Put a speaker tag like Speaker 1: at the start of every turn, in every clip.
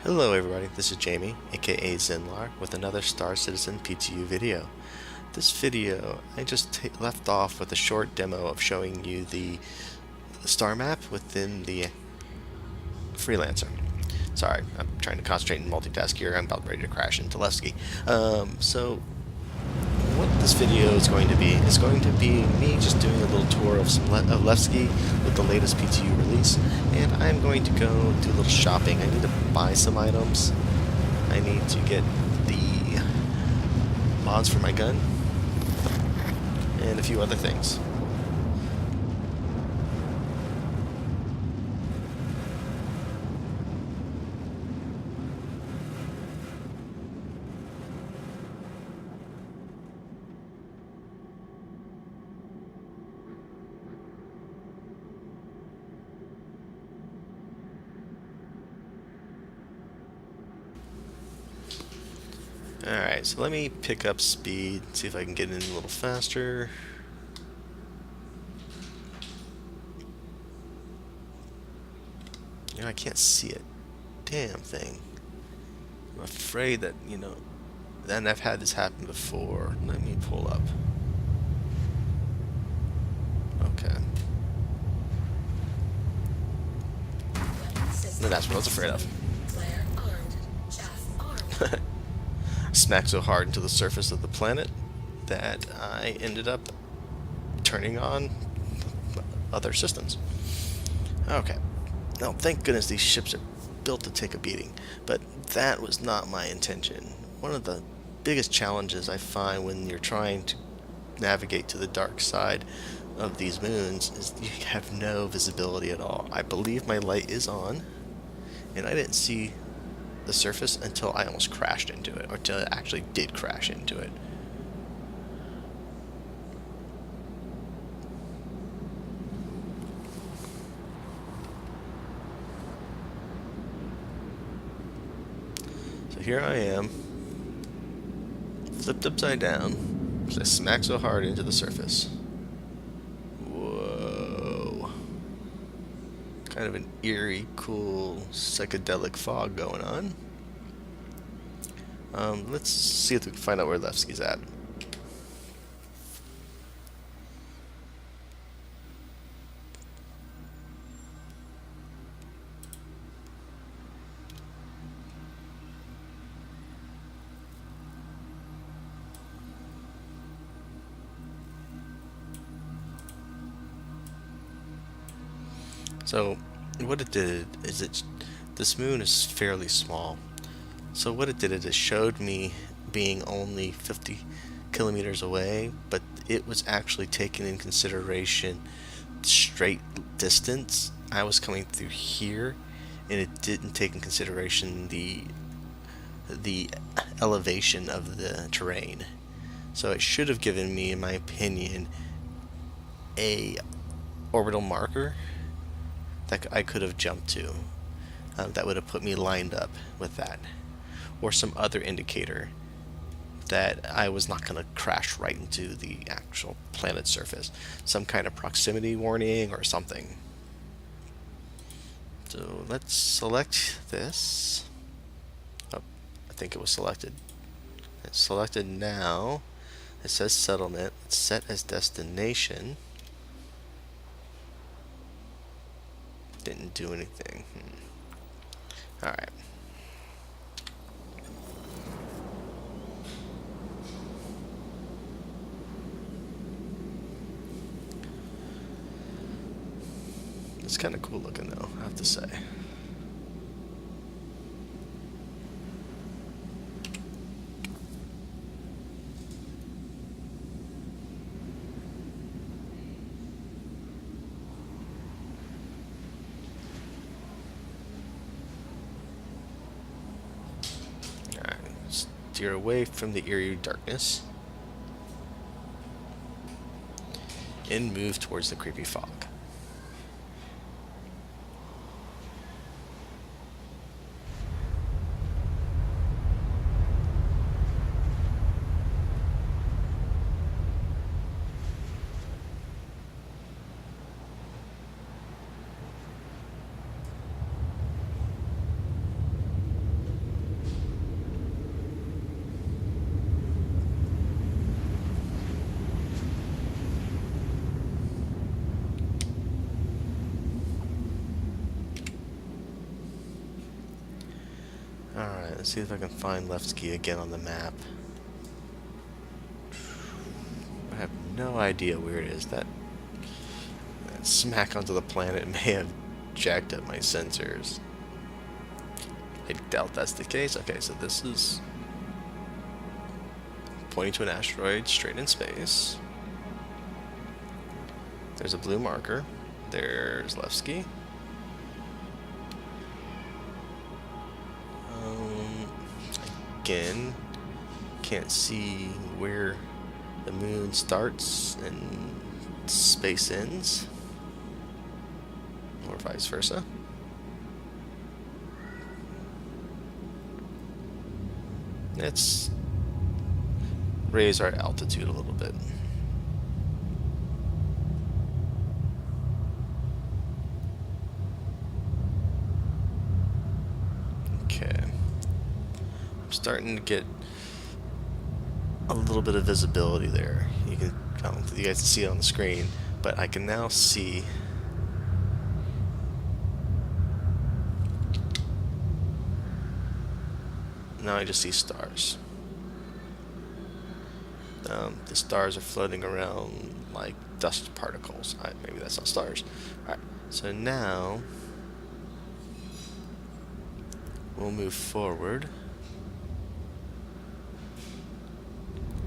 Speaker 1: Hello everybody, this is Jamie, aka Zenlar, with another Star Citizen PTU video. This video, I just left off with a short demo of showing you the star map within the Freelancer. Sorry, I'm trying to concentrate and multitask here, I'm about ready to crash into Levski. So what this video is going to be me just doing a little tour of Levski with the latest PTU release, and I'm going to go do a little shopping. I need to buy some items. I need to get the mods for my gun, and a few other things. Alright, so let me pick up speed, see if I can get in a little faster. I can't see a damn thing. I'm afraid that, and I've had this happen before. Let me pull up. Okay. No, that's what I was afraid of. Smacked so hard into the surface of the planet that I ended up turning on other systems. Okay. Now, thank goodness these ships are built to take a beating, but that was not my intention. One of the biggest challenges I find when you're trying to navigate to the dark side of these moons is you have no visibility at all. I believe my light is on, and I didn't see the surface until I almost crashed into it, or until it actually did crash into it. So here I am, flipped upside down, because I smacked so hard into the surface. Whoa. Kind of an eerie, cool, psychedelic fog going on. Let's see if we can find out where Levski's at. So what it did is this moon is fairly small. So what it did is it showed me being only 50 kilometers away, but it was actually taking in consideration straight distance. I was coming through here, and it didn't take in consideration the elevation of the terrain. So it should have given me, in my opinion, a orbital marker that I could have jumped to. That would have put me lined up with that, or some other indicator that I was not going to crash right into the actual planet surface. Some kind of proximity warning or something. So let's select this. Oh, I think it was selected. It's selected now. It says settlement. It's set as destination. Didn't do anything. Alright. It's kind of cool looking though, I have to say. Alright, steer away from the eerie darkness and move towards the creepy fog. Alright, let's see if I can find Levski again on the map. I have no idea where it is. That smack onto the planet may have jacked up my sensors. I doubt that's the case. Okay, so this is pointing to an asteroid straight in space. There's a blue marker. There's Levski. Again, can't see where the moon starts and space ends, or vice versa. Let's raise our altitude a little bit. Okay. I'm starting to get a little bit of visibility there. You can, I don't think you guys can see it on the screen, but I can now see now I just see stars. The stars are floating around like dust particles. Maybe that's not stars. Alright, so now we'll move forward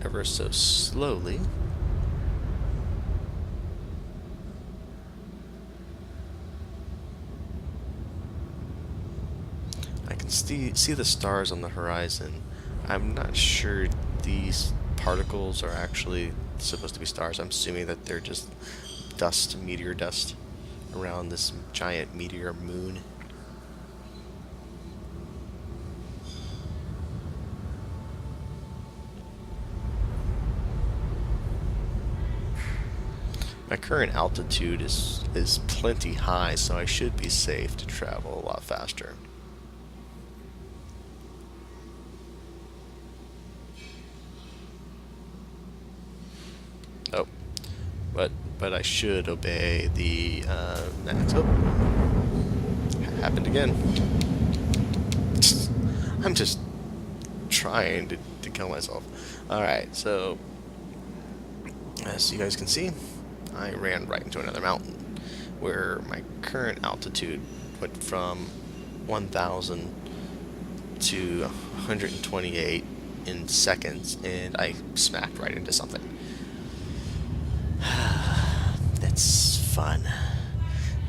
Speaker 1: ever so slowly. I can see the stars on the horizon. I'm not sure these particles are actually supposed to be stars. I'm assuming that they're just dust, meteor dust, around this giant meteor moon. My current altitude is plenty high, so I should be safe to travel a lot faster. Oh, but I should obey the max. Oh, happened again. I'm just trying to kill myself. Alright, so as you guys can see, I ran right into another mountain where my current altitude went from 1,000 to 128 in seconds, and I smacked right into something. That's fun.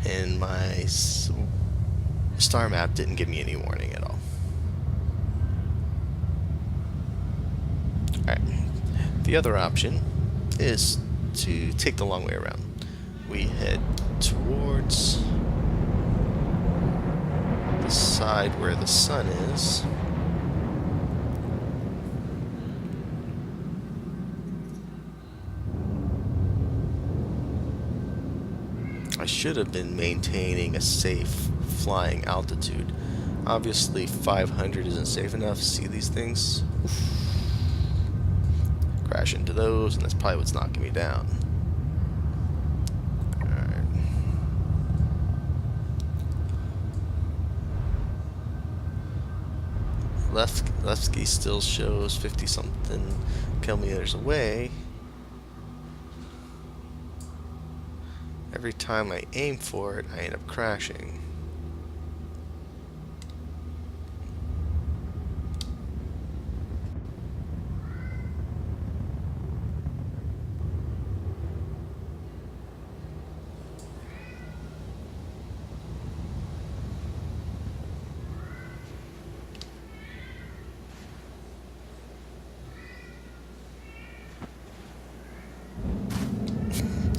Speaker 1: And my star map didn't give me any warning at all. Alright, the other option is to take the long way around. We head towards the side where the sun is. I should have been maintaining a safe flying altitude. Obviously 500 isn't safe enough. See these things? Oof. Crash into those, and that's probably what's knocking me down. Alright. Levski still shows 50-something kilometers away. Every time I aim for it, I end up crashing.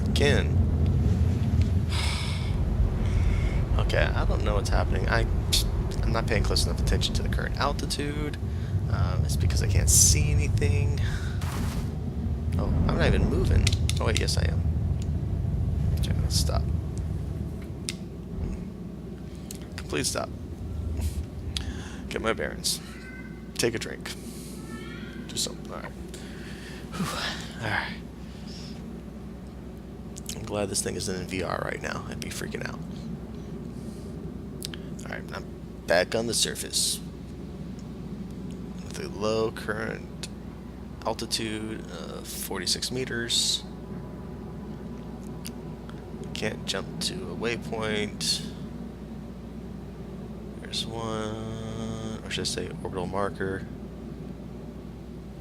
Speaker 1: Again. Okay, I don't know what's happening. I'm not paying close enough attention to the current altitude. It's because I can't see anything. Oh, I'm not even moving. Oh wait, yes I am. Okay, let's stop. Complete stop. Get my bearings. Take a drink. Do something. Alright. Alright. I'm glad this thing isn't in VR right now. I'd be freaking out. Alright, I'm back on the surface. with a low current altitude of 46 meters. Can't jump to a waypoint. There's one, or should I say orbital marker.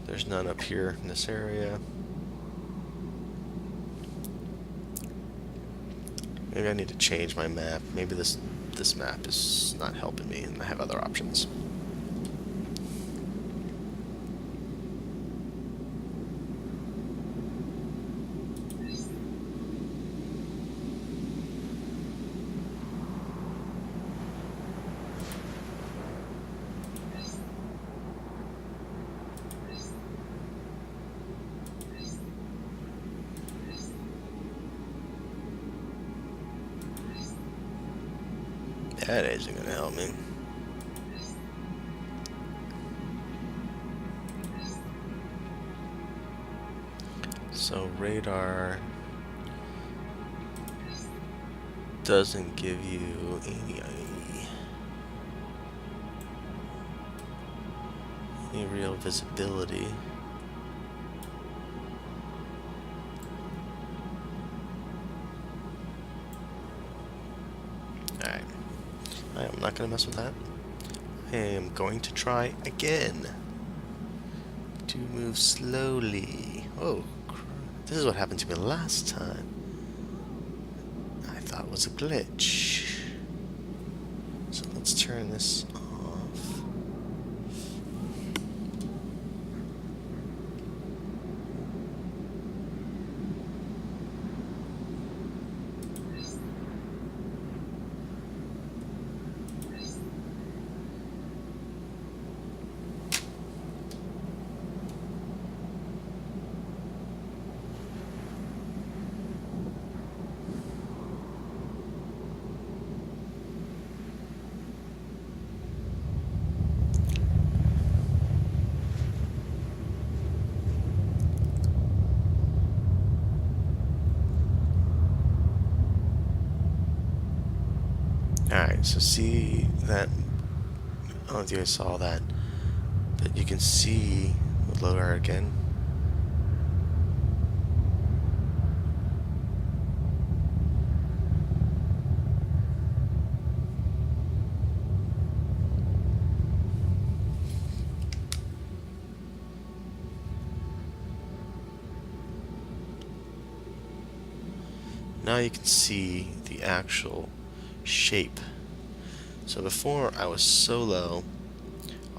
Speaker 1: There's none up here in this area. Maybe I need to change my map. Maybe this map is not helping me and I have other options. That isn't gonna help me. So radar doesn't give you any real visibility. Alright. I'm not going to mess with that. I am going to try again to move slowly. Oh, this is what happened to me last time. I thought it was a glitch. So let's turn this off. Alright, so see that, I don't know if you guys saw that, but you can see, we'll load her again. Now you can see the actual shape. So before I was so low,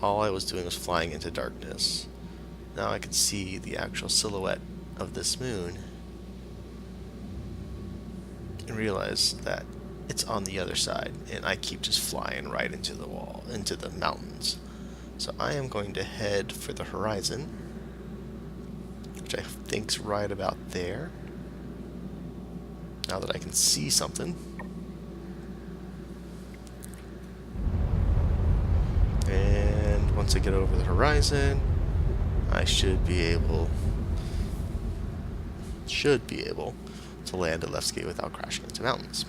Speaker 1: all I was doing was flying into darkness. Now I can see the actual silhouette of this moon and realize that it's on the other side, and I keep just flying right into the wall, into the mountains. So I am going to head for the horizon, which I think's right about there. Now that I can see something. And once I get over the horizon, I should be able to land at Levski without crashing into mountains.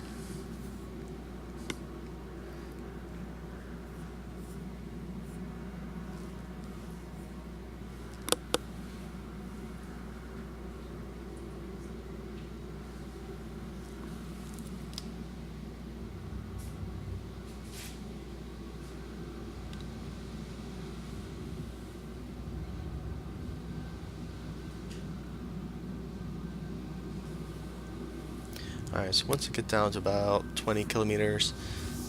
Speaker 1: Alright, so once I get down to about 20 kilometers,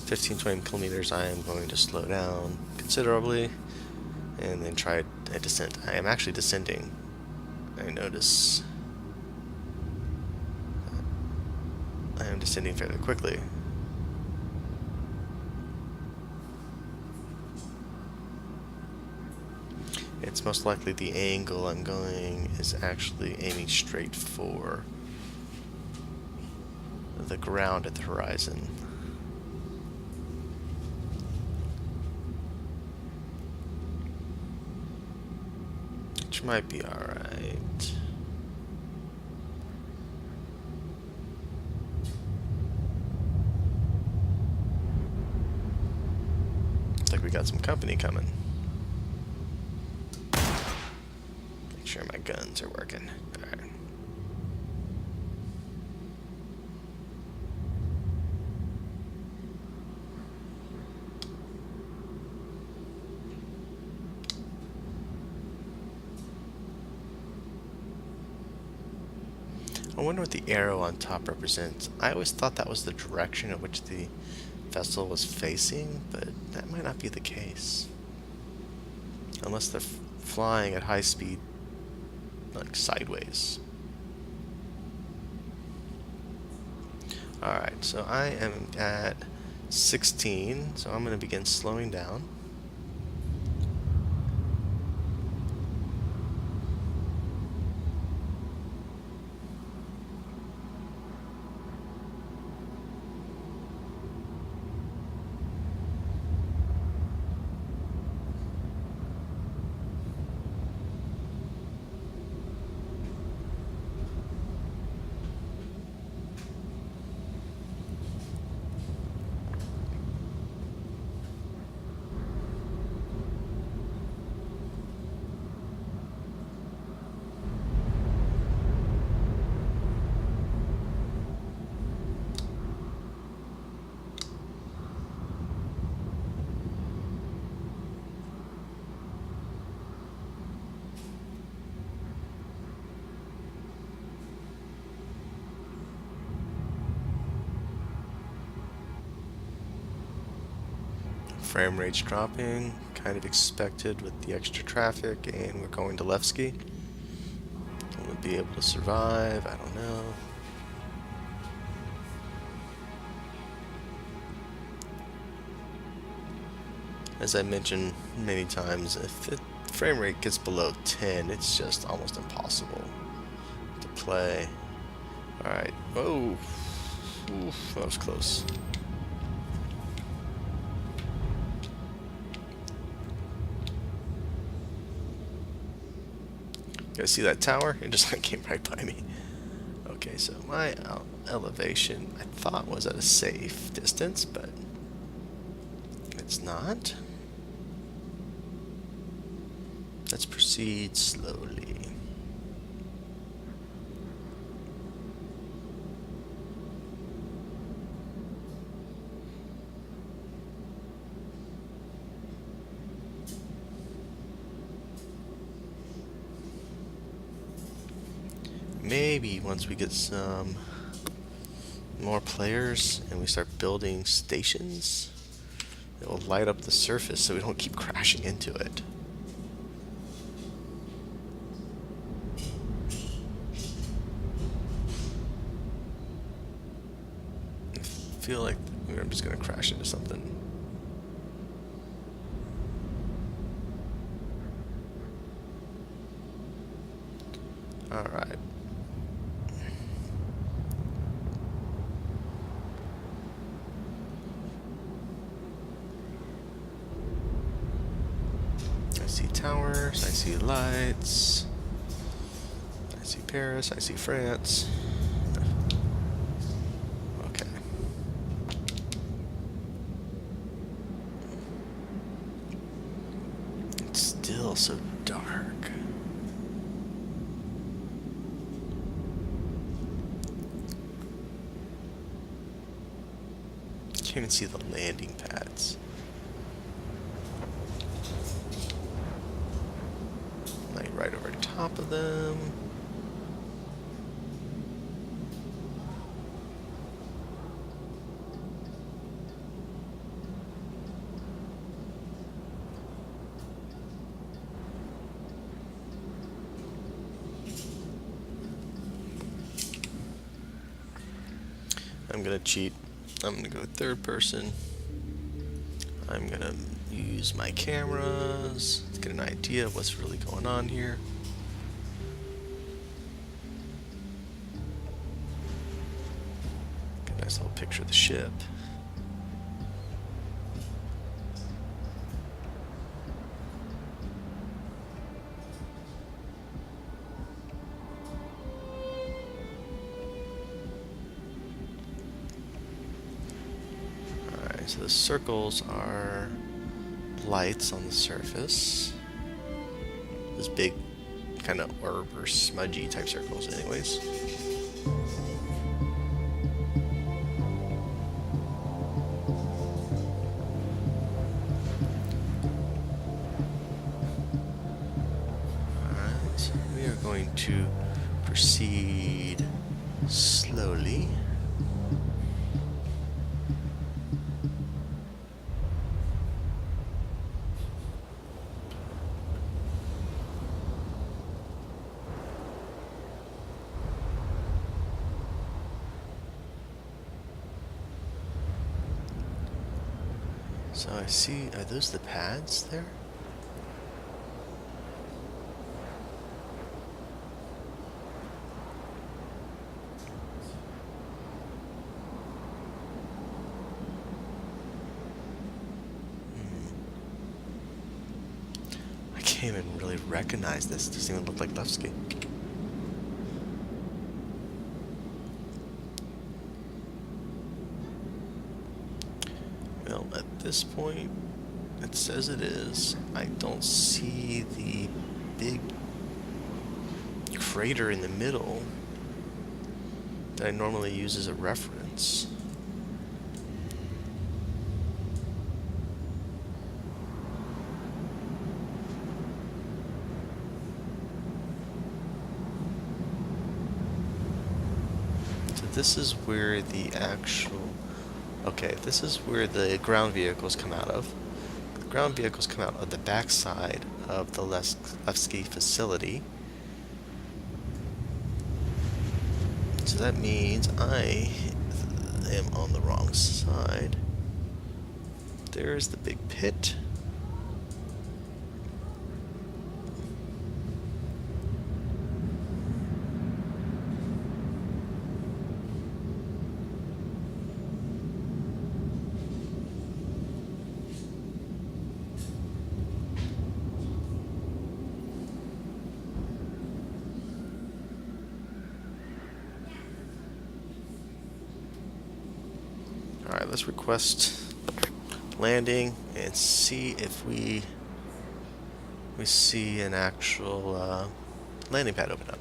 Speaker 1: 15-20 kilometers, I am going to slow down considerably and then try a descent. I am actually descending. I notice I am descending fairly quickly. It's most likely the angle I'm going is actually aiming straight for the ground at the horizon. Which might be alright. Looks like we got some company coming. guns are working. Alright. I wonder what the arrow on top represents. I always thought that was the direction in which the vessel was facing, but that might not be the case. Unless they're flying at high speed, like sideways. Alright, so I am at 16, so I'm going to begin slowing down. Frame rate's dropping, kind of expected with the extra traffic, and we're going to Levski. Will it be able to survive? I don't know. As I mentioned many times, if the frame rate gets below 10, it's just almost impossible to play. Alright, whoa, oof, that was close. You guys see that tower? It just came right by me. Okay, so my elevation I thought was at a safe distance, but it's not. Let's proceed slowly. Maybe once we get some more players and we start building stations, it will light up the surface so we don't keep crashing into it. I feel like I'm just going to crash into something. Alright. I see towers, I see lights, I see Paris, I see France. Okay. It's still so dark. Can't even see the landing pads. Like right over top of them. I'm gonna cheat. I'm gonna go third person. I'm gonna use my cameras to get an idea of what's really going on here. Get a nice little picture of the ship. So the circles are lights on the surface. This big kind of orb or smudgy type circles anyways. Alright, so we are going to proceed slowly. So I see, are those the pads there? I can't even really recognize this. It doesn't even look like Levski. Well, at this point, it says it is. I don't see the big crater in the middle that I normally use as a reference. So this is where the actual... Okay, this is where the ground vehicles come out of. The ground vehicles come out of the backside of the Levski facility. So that means I am on the wrong side. There's the big pit. Alright, let's request landing and see if we see an actual landing pad open up.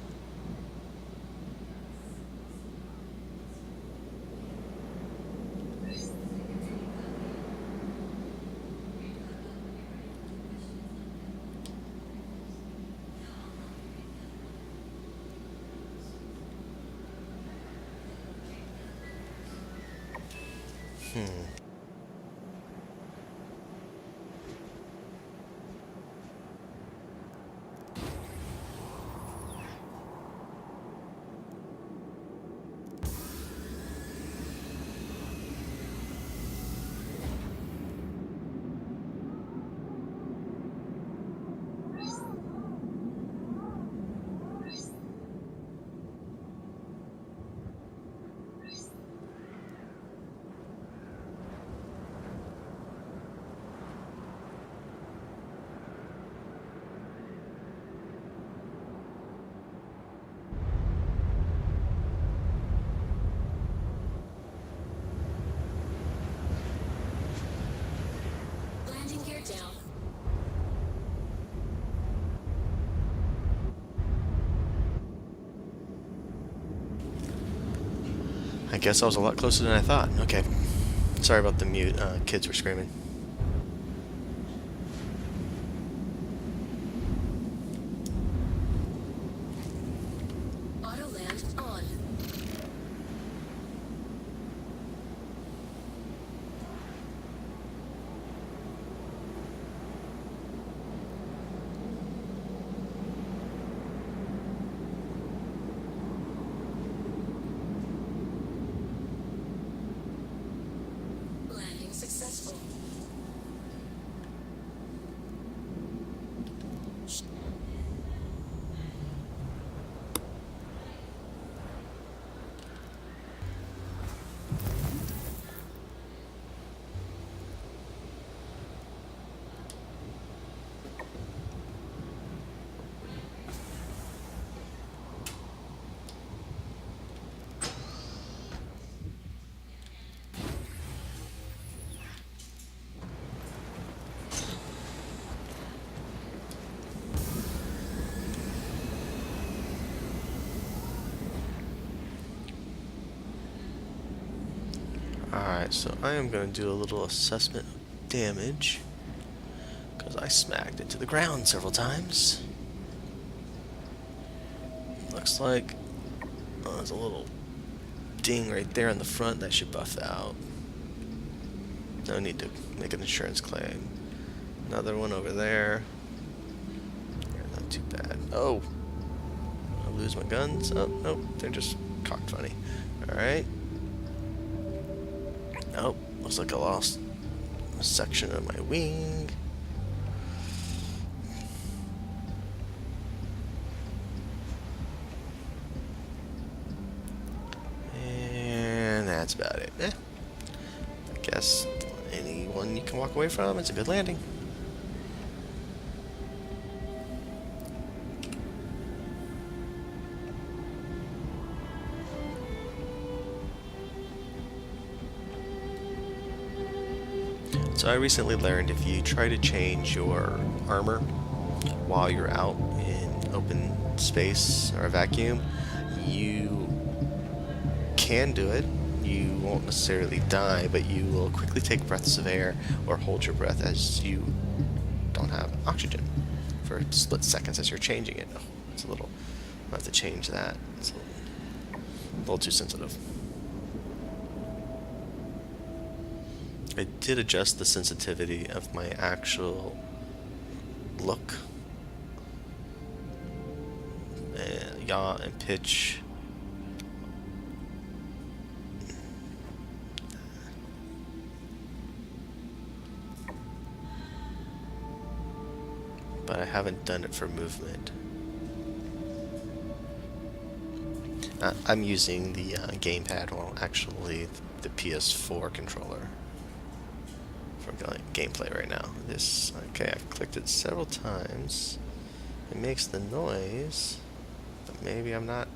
Speaker 1: I guess I was a lot closer than I thought. Okay. Sorry about the mute. Kids were screaming.
Speaker 2: Auto land on. Landing successful.
Speaker 1: Alright, so I am going to do a little assessment of damage, because I smacked it to the ground several times. Looks like there's a little ding right there in the front that should buff out. No need to make an insurance claim. Another one over there. Yeah, not too bad. Oh! I lose my guns. Oh, nope, they're just cocked funny. Alright. Oh, looks like I lost a section of my wing. And that's about it. I guess anyone you can walk away from, it's a good landing. So I recently learned if you try to change your armor while you're out in open space or a vacuum, you can do it. You won't necessarily die, but you will quickly take breaths of air or hold your breath as you don't have oxygen for split seconds as you're changing it. Oh, it's a little... I'll have to change that. It's a little too sensitive. I did adjust the sensitivity of my actual look, yaw and pitch. But I haven't done it for movement. I'm using the gamepad, well, actually the PS4 controller for gameplay right now. This, okay, I've clicked it several times. It makes the noise, but maybe I'm not.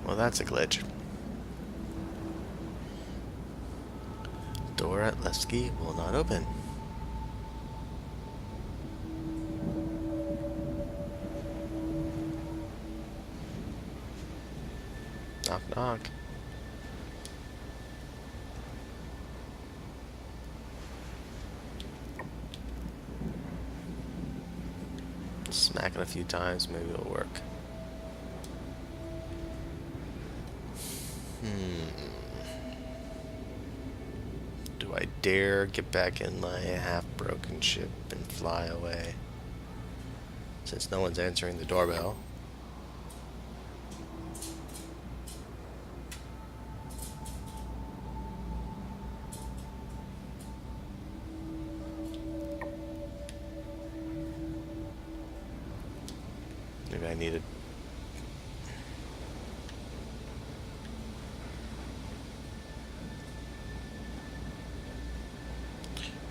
Speaker 1: Well, that's a glitch. Door at Levski will not open. Knock, knock. Smack it a few times, maybe it'll work. Do I dare get back in my half-broken ship and fly away? Since no one's answering the doorbell. Maybe I needed...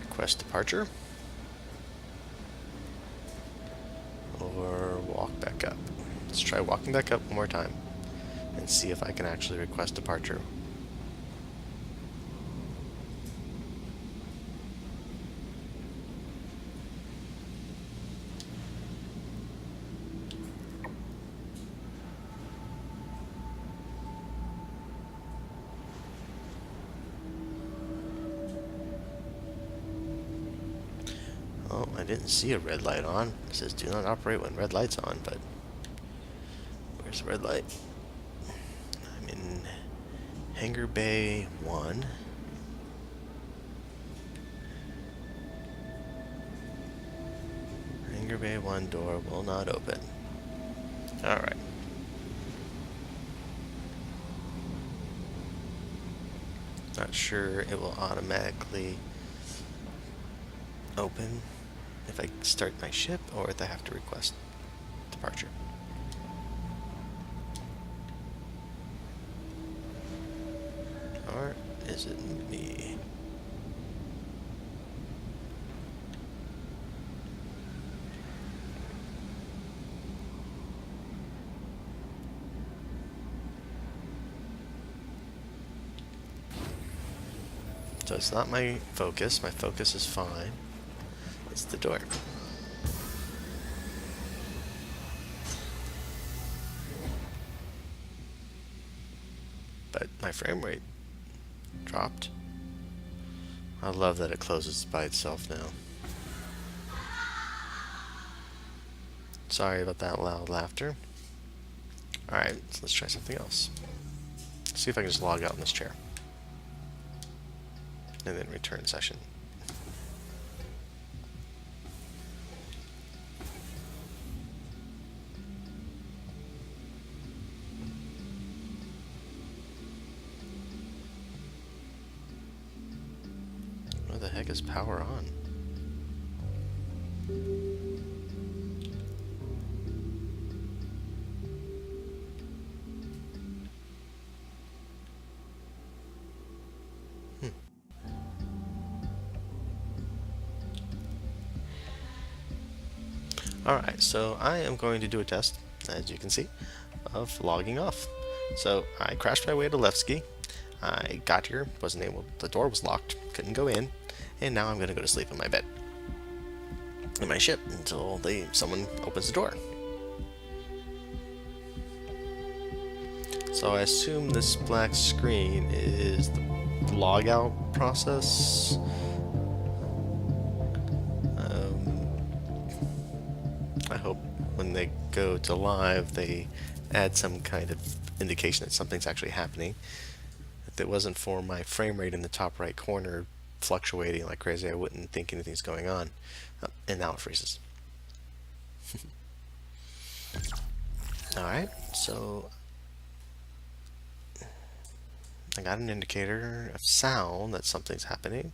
Speaker 1: Request departure. Or walk back up. Let's try walking back up one more time and see if I can actually request departure. Oh, I didn't see a red light on. It says do not operate when red light's on, but where's the red light? I'm in Hangar Bay 1. Hangar Bay 1 door will not open. Alright. Not sure it will automatically open if I start my ship or if I have to request departure. Or is it me? So it's not my focus. My focus is fine. It's the door. But my frame rate dropped. I love that it closes by itself now. Sorry about that loud laughter. Alright, so let's try something else. See if I can just log out in this chair. And then return session. Where the heck is power on? Alright, so I am going to do a test, as you can see, of logging off. So I crashed my way to Levski. I got here, wasn't able, the door was locked, couldn't go in, and now I'm going to go to sleep in my bed. In my ship until someone opens the door. So I assume this black screen is the logout process. I hope when they go to live they add some kind of indication that something's actually happening. If it wasn't for my frame rate in the top right corner fluctuating like crazy, I wouldn't think anything's going on. And now it freezes. Alright, so I got an indicator of sound that something's happening.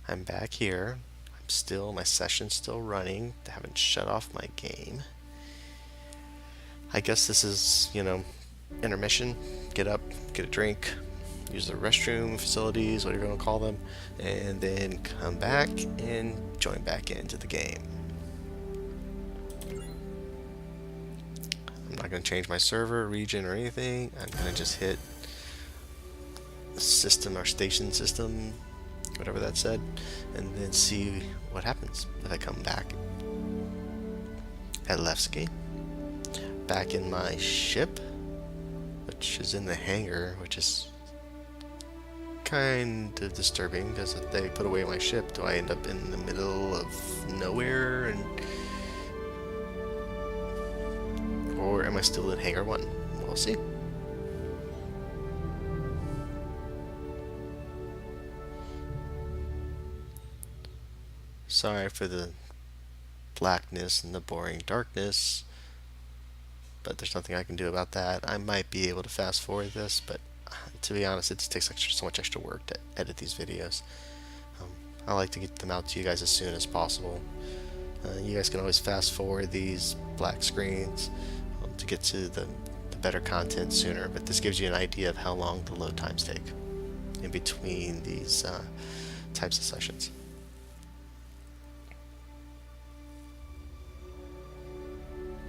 Speaker 1: I'm back here. My session's still running. I haven't shut off my game. I guess this is, intermission. Get up, get a drink, use the restroom facilities, whatever you want to call them, and then come back and join back into the game. I'm not going to change my server, region, or anything. I'm going to just hit system or station system, whatever that said, and then see what happens if I come back at Levski, back in my ship, which is in the hangar, which is kind of disturbing because if they put away my ship, do I end up in the middle of nowhere, or am I still in hangar 1? We'll see. Sorry for the blackness and the boring darkness, but there's nothing I can do about that. I might be able to fast forward this, but to be honest, it just takes so much extra work to edit these videos. I like to get them out to you guys as soon as possible. You guys can always fast forward these black screens to get to the better content sooner, but this gives you an idea of how long the load times take in between these types of sessions.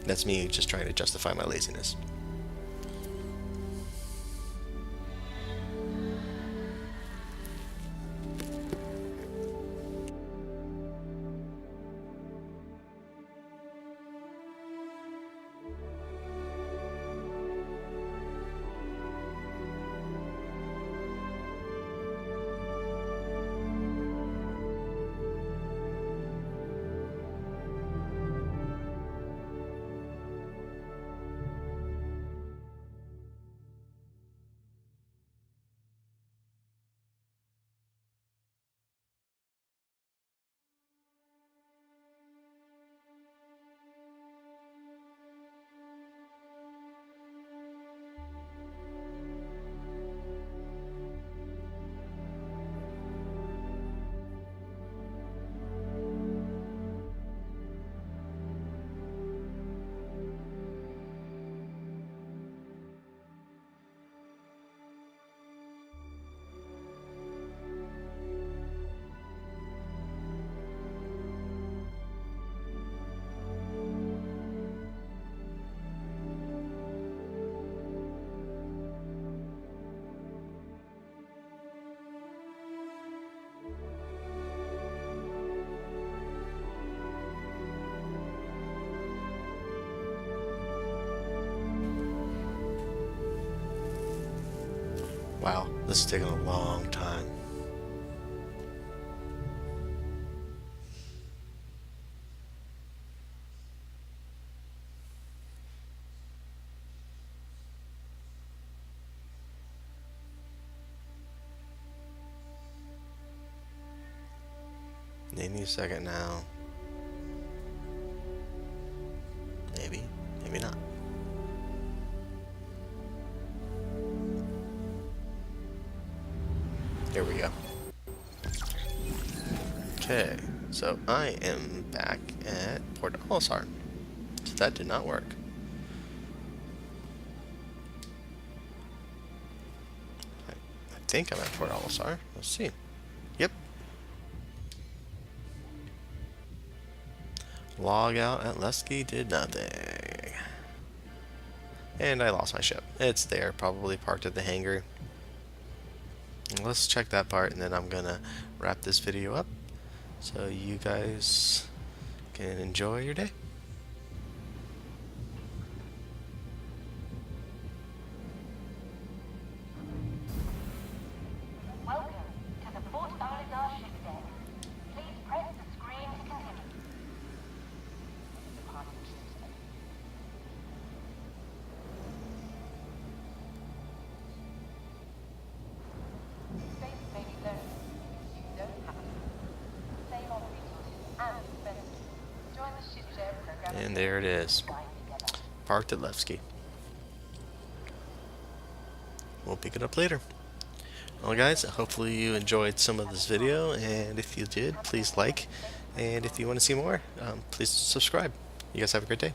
Speaker 1: That's me just trying to justify my laziness. Wow, this is taking a long time. Maybe a second now. Maybe, maybe not. Here we go. Okay, so I am back at Port Olisar. So that did not work. I think I'm at Port Olisar. Let's see. Yep. Log out at Levski did nothing. And I lost my ship. It's there, probably parked at the hangar. Let's check that part, and then I'm gonna wrap this video up so you guys can enjoy your day.
Speaker 2: Welcome to the Port Olisar ship deck. Please press the screen to continue. Departing ship deck. Space may be low. You don't have to. Save on resources and expenses. Join the ship share program.
Speaker 1: And there it is. Parked at Levski. We'll pick it up later. Well guys, hopefully you enjoyed some of this video, and if you did, please like, and if you want to see more, please subscribe. You guys have a great day.